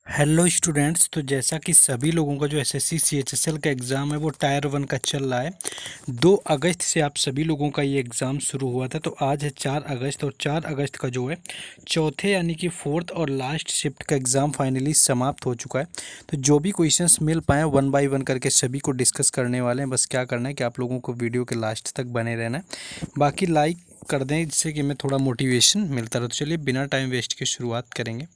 Hello students. तो जैसा कि सभी लोगों का जो एसएससी सीएचएसएल का एग्ज़ाम है वो टायर 1 का चल रहा है। 2 अगस्त से आप सभी लोगों का ये एग्ज़ाम शुरू हुआ था। तो आज है 4 अगस्त और 4 अगस्त का जो है चौथे यानी कि फोर्थ और लास्ट शिफ्ट का एग्ज़ाम फाइनली समाप्त हो चुका है। तो जो भी क्वेश्चंस मिल पाए वन बाय वन करके सभी को डिस्कस करने वाले हैं। बस क्या करना है कि आप लोगों को वीडियो के लास्ट तक बने रहना है। बाकी लाइक कर दें जिससे कि मैं थोड़ा मोटिवेशन मिलता रहे। तो चलिए बिना टाइम वेस्ट के शुरुआत करेंगे।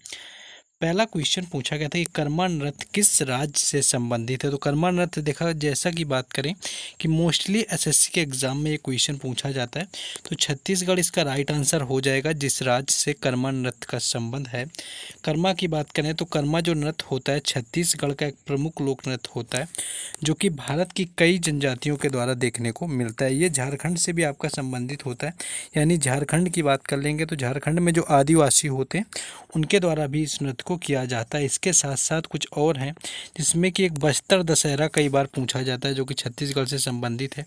पहला क्वेश्चन पूछा गया था कि कर्मा नृत्य किस राज्य से संबंधित है। तो कर्मा नृत्य देखा जैसा कि बात करें कि मोस्टली एसएससी के एग्जाम में ये क्वेश्चन पूछा जाता है। तो छत्तीसगढ़ इसका राइट आंसर हो जाएगा जिस राज्य से कर्मा नृत्य का संबंध है। कर्मा की बात करें तो कर्मा जो नृत्य होता है छत्तीसगढ़ का एक प्रमुख लोक नृत्य होता है जो कि भारत की कई जनजातियों के द्वारा देखने को मिलता है। ये झारखंड से भी आपका संबंधित होता है। यानी झारखंड की बात कर लेंगे तो झारखंड में जो आदिवासी होते हैं उनके द्वारा भी इस नृत्य को किया जाता है। इसके साथ साथ कुछ और हैं जिसमें कि एक बस्तर दशहरा कई बार पूछा जाता है जो कि छत्तीसगढ़ से संबंधित है।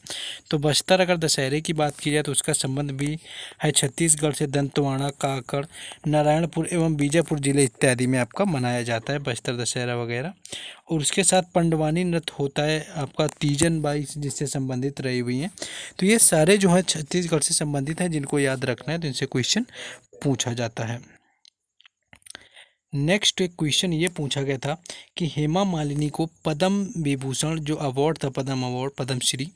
तो बस्तर अगर दशहरे की बात की जाए तो उसका संबंध भी है छत्तीसगढ़ से। दंतेवाड़ा, काकड़, नारायणपुर एवं बीजापुर जिले इत्यादि में आपका मनाया जाता है बस्तर दशहरा वगैरह। और उसके साथ पंडवानी नृत्य होता है आपका तीजन बाई जिससे संबंधित रही हुई हैं। तो ये सारे जो हैं छत्तीसगढ़ से संबंधित हैं जिनको याद रखना है तो इनसे क्वेश्चन पूछा जाता है। नेक्स्ट एक क्वेश्चन ये पूछा गया था कि हेमा मालिनी को पद्म विभूषण जो अवार्ड था, पद्म अवार्ड, पद्म श्री,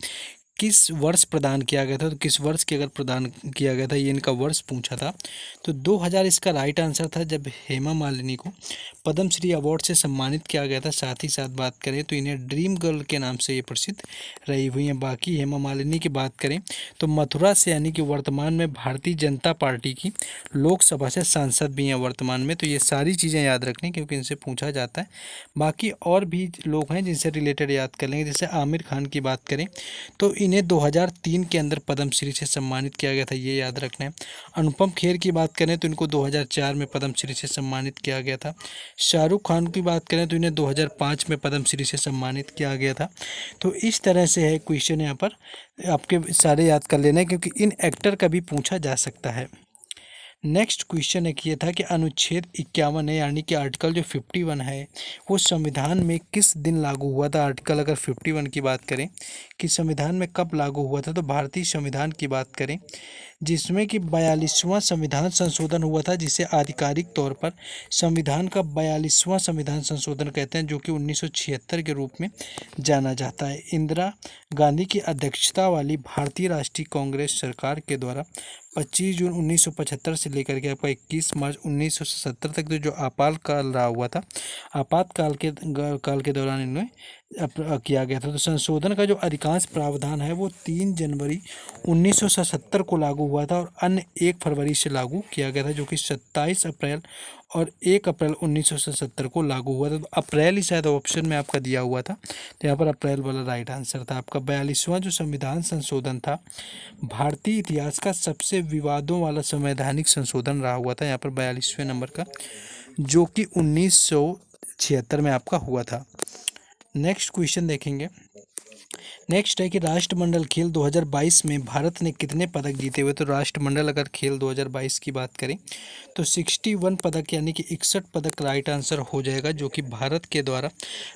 किस वर्ष प्रदान किया गया था। तो किस वर्ष के अगर प्रदान किया गया था ये इनका वर्ष पूछा था। तो 2000 इसका राइट आंसर था जब हेमा मालिनी को पद्म श्री अवार्ड से सम्मानित किया गया था। साथ ही साथ बात करें तो इन्हें ड्रीम गर्ल के नाम से ये प्रसिद्ध रही हुई हैं। बाकी हेमा मालिनी की बात करें तो मथुरा से यानी कि वर्तमान में भारतीय जनता पार्टी की लोकसभा से सांसद भी हैं वर्तमान में। तो ये सारी चीज़ें याद रखनी क्योंकि इनसे पूछा जाता है। बाकी और भी लोग हैं जिनसे रिलेटेड याद कर लेंगे। जैसे आमिर खान की बात करें तो इन्हें 2003 के अंदर पद्मश्री से सम्मानित किया गया था, ये याद रखना है। अनुपम खेर की बात करें तो इनको 2004 में पद्मश्री से सम्मानित किया गया था। शाहरुख खान की बात करें तो इन्हें 2005 में पद्मश्री से सम्मानित किया गया था। तो इस तरह से है क्वेश्चन यहाँ पर आपके सारे याद कर लेना है क्योंकि इन एक्टर का भी पूछा जा सकता है। नेक्स्ट क्वेश्चन एक ये था कि अनुच्छेद 51 है यानी कि आर्टिकल जो 51 है वो संविधान में किस दिन लागू हुआ था। आर्टिकल अगर 51 की बात करें कि संविधान में कब लागू हुआ था तो भारतीय संविधान की बात करें जिसमें कि 42वां संविधान संशोधन हुआ था जिसे आधिकारिक तौर पर संविधान का 42वां संविधान संशोधन कहते हैं जो कि 1976 के रूप में जाना जाता है। इंदिरा गांधी की अध्यक्षता वाली भारतीय राष्ट्रीय कांग्रेस सरकार के द्वारा 25 जून 1975 से लेकर के आपका 21 मार्च 1977 तक जो आपातकाल रहा हुआ था, आपातकाल के दौरान इन्हें किया गया था। तो संशोधन का जो अधिकांश प्रावधान है वो 3 जनवरी 1977 को लागू हुआ था और अन्य 1 फरवरी से लागू किया गया था जो कि 27 अप्रैल और 1 अप्रैल 1977 को लागू हुआ था। तो अप्रैल ही शायद ऑप्शन में आपका दिया हुआ था तो यहाँ पर अप्रैल वाला राइट आंसर था आपका। 42वां जो संविधान संशोधन था भारतीय इतिहास का सबसे विवादों वाला संवैधानिक संशोधन रहा हुआ था यहाँ पर 42वें नंबर का जो कि 1976 में आपका हुआ था। नेक्स्ट क्वेश्चन देखेंगे। नेक्स्ट है कि राष्ट्रमंडल खेल 2022 में भारत ने कितने पदक जीते हुए। तो राष्ट्रमंडल अगर खेल 2022 की बात करें तो 61 पदक यानी कि 61 पदक राइट आंसर हो जाएगा जो कि भारत के द्वारा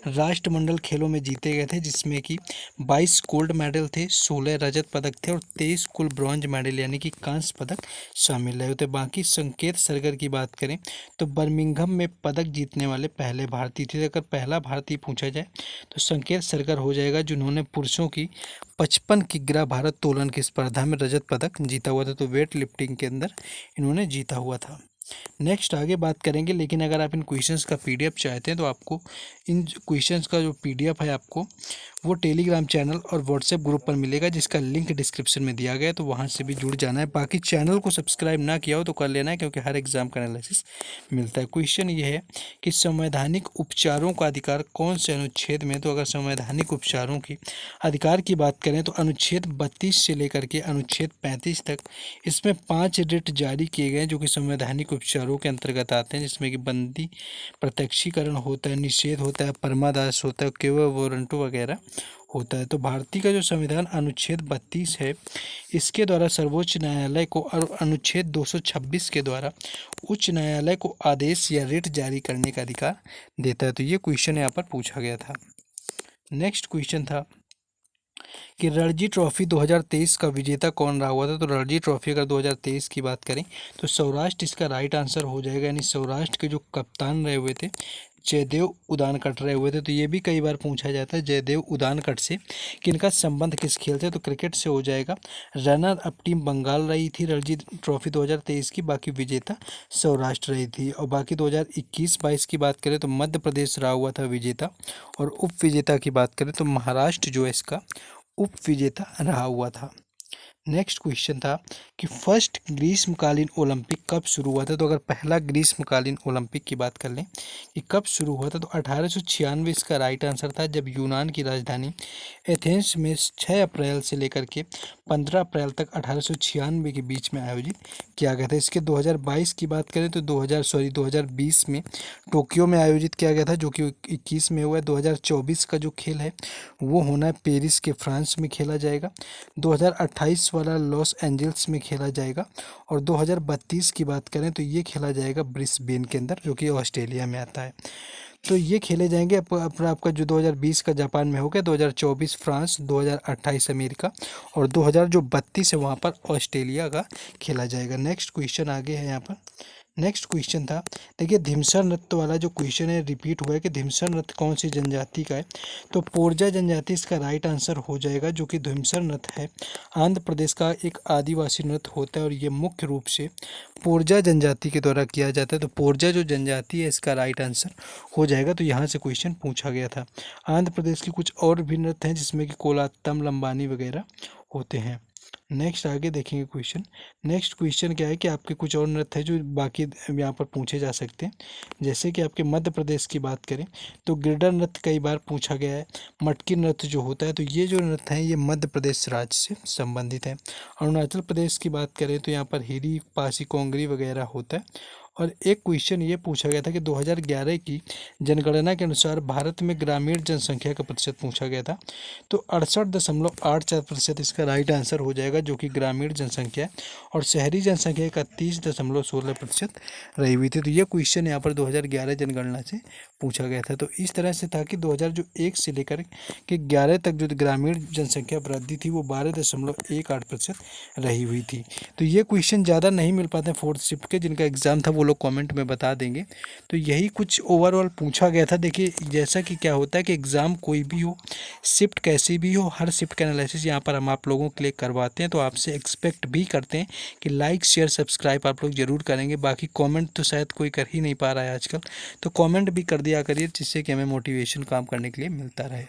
राष्ट्रमंडल खेलों में जीते गए थे जिसमें कि 22 गोल्ड मेडल थे, 16 रजत पदक थे और 23 कुल ब्रॉन्ज मेडल यानी कि कांस्य पदक शामिल रहे होते। बाकी संकेत सरगर की बात करें तो बर्मिंघम में पदक जीतने वाले पहले भारतीय थे। अगर पहला भारतीय पूछा जाए तो संकेत सरगर हो जाएगा जिन्होंने पुरुषों की 55 किग्रा भारत तोलन की स्पर्धा में रजत पदक जीता हुआ था। तो वेट लिफ्टिंग के अंदर इन्होंने जीता हुआ था। नेक्स्ट आगे बात करेंगे लेकिन अगर आप इन क्वेश्चंस का पीडीएफ चाहते हैं तो आपको इन क्वेश्चंस का जो पीडीएफ है आपको वो टेलीग्राम चैनल और व्हाट्सएप ग्रुप पर मिलेगा जिसका लिंक डिस्क्रिप्शन में दिया गया है। तो वहाँ से भी जुड़ जाना है। बाकी चैनल को सब्सक्राइब ना किया हो तो कर लेना है क्योंकि हर एग्जाम का एनालिसिस मिलता है। क्वेश्चन ये है कि संवैधानिक उपचारों का अधिकार कौन से अनुच्छेद में। तो अगर संवैधानिक उपचारों की अधिकार की बात करें तो अनुच्छेद 32 से लेकर के अनुच्छेद 35 तक इसमें 5 रिट जारी किए गए जो कि संवैधानिक उपचारों के अंतर्गत आते हैं, जिसमें कि बंदी, प्रत्यक्षीकरण होता है, निषेध होता है, परमादास होता है, केवल वारंटो वगैरह होता है। तो भारतीय का जो संविधान अनुच्छेद 32 है, इसके द्वारा सर्वोच्च न्यायालय को, और अनुच्छेद 226 के द्वारा उच्च न्यायालय को आदेश या रिट जारी करने का अधिकार देता है। तो ये क्वेश्चन यहाँ पर पूछा गया था। नेक्स्ट क्वेश्चन था कि रणजी ट्रॉफी 2023 का विजेता कौन रहा हुआ था। तो रणजी ट्रॉफी अगर 2023 की बात करें तो सौराष्ट्र इसका राइट आंसर हो जाएगा, यानी सौराष्ट्र के जो कप्तान रहे हुए थे जयदेव उदानकट रहे हुए थे। तो ये भी कई बार पूछा जाता है जयदेव उदानकट से कि इनका संबंध किस खेल से, तो क्रिकेट से हो जाएगा। रनर अप टीम बंगाल रही थी रणजी ट्रॉफी 2023 की, बाकी विजेता सौराष्ट्र रही थी। और बाकी 2021-22 की बात करें तो मध्य प्रदेश रहा हुआ था विजेता, और उप विजेता की बात करें तो महाराष्ट्र जो है इसका उप विजेता रहा हुआ था। नेक्स्ट क्वेश्चन था कि फर्स्ट ग्रीष्मकालीन ओलंपिक कब शुरू हुआ था। तो अगर पहला ग्रीष्मकालीन ओलंपिक की बात कर लें कि कब शुरू हुआ था, तो 1896 इसका राइट आंसर था, जब यूनान की राजधानी एथेंस में 6 अप्रैल से लेकर के 15 अप्रैल तक 1896 के बीच में आयोजित किया गया था। इसके 2022 की बात करें तो 2020 में टोक्यो में आयोजित किया गया था, जो कि 21 में हुआ है। 2024 का जो खेल है वो होना है पेरिस के फ्रांस में खेला जाएगा। 2028 वाला लॉस एंजल्स में खेला जाएगा, और 2032 की बात करें तो ये खेला जाएगा ब्रिस्बेन के अंदर, जो कि ऑस्ट्रेलिया में आता है। तो ये खेले जाएंगे आपका जो 2020 का जापान में हो गया, 2024 फ्रांस, 2028 अमेरिका, और 2032 है वहाँ पर ऑस्ट्रेलिया का खेला जाएगा। नेक्स्ट क्वेश्चन आगे है यहाँ पर। नेक्स्ट क्वेश्चन था, देखिए धिमसर नृत्य वाला जो क्वेश्चन है रिपीट हुआ है कि धिमसर नृत्य कौन सी जनजाति का है। तो पोरजा जनजाति इसका राइट आंसर हो जाएगा, जो कि धिमसर नृत्य है आंध्र प्रदेश का एक आदिवासी नृत्य होता है, और ये मुख्य रूप से पोरजा जनजाति के द्वारा किया जाता है। तो पोरजा जो जनजाति है इसका राइट आंसर हो जाएगा। तो यहाँ से क्वेश्चन पूछा गया था। आंध्र प्रदेश की कुछ और भी नृत्य हैं जिसमें कि कोलातम, लंबानी वगैरह होते हैं। नेक्स्ट आगे देखेंगे क्वेश्चन। नेक्स्ट क्वेश्चन क्या है कि आपके कुछ और नृत्य है जो बाकी यहाँ पर पूछे जा सकते हैं। जैसे कि आपके मध्य प्रदेश की बात करें तो गिरडा नृत्य कई बार पूछा गया है। मटकी नृत्य जो होता है, तो ये जो नृत्य है ये मध्य प्रदेश राज्य से संबंधित है। अरुणाचल प्रदेश की बात करें तो यहाँ पर हिरी, पासी, कोंगरी वगैरह होता है। और एक क्वेश्चन ये पूछा गया था कि 2011 की जनगणना के अनुसार भारत में ग्रामीण जनसंख्या का प्रतिशत पूछा गया था। तो 68.84% इसका राइट आंसर हो जाएगा, जो कि ग्रामीण जनसंख्या है। और शहरी जनसंख्या 31.16% रही हुई थी। तो ये क्वेश्चन यहाँ पर 2011 जनगणना से पूछा गया था। तो इस तरह से था कि 2001 से लेकर के 11 तक जो ग्रामीण जनसंख्या वृद्धि थी वो 12.18% रही हुई थी। तो ये क्वेश्चन ज़्यादा नहीं मिल पाते हैं फोर्थ शिफ्ट के, जिनका एग्ज़ाम था वो लोग कमेंट में बता देंगे। तो यही कुछ ओवरऑल पूछा गया था। देखिए जैसा कि क्या होता है कि एग्ज़ाम कोई भी हो, शिफ्ट कैसी भी हो, हर शिफ्ट का एनालिसिस यहाँ पर हम आप लोगों के लिए करवाते हैं। तो आपसे एक्सपेक्ट भी करते हैं कि लाइक, शेयर, सब्सक्राइब आप लोग ज़रूर करेंगे। बाकी कमेंट तो शायद कोई कर ही नहीं पा रहा है आजकल, तो कमेंट भी कर दिया करिए, जिससे कि हमें मोटिवेशन काम करने के लिए मिलता रहे।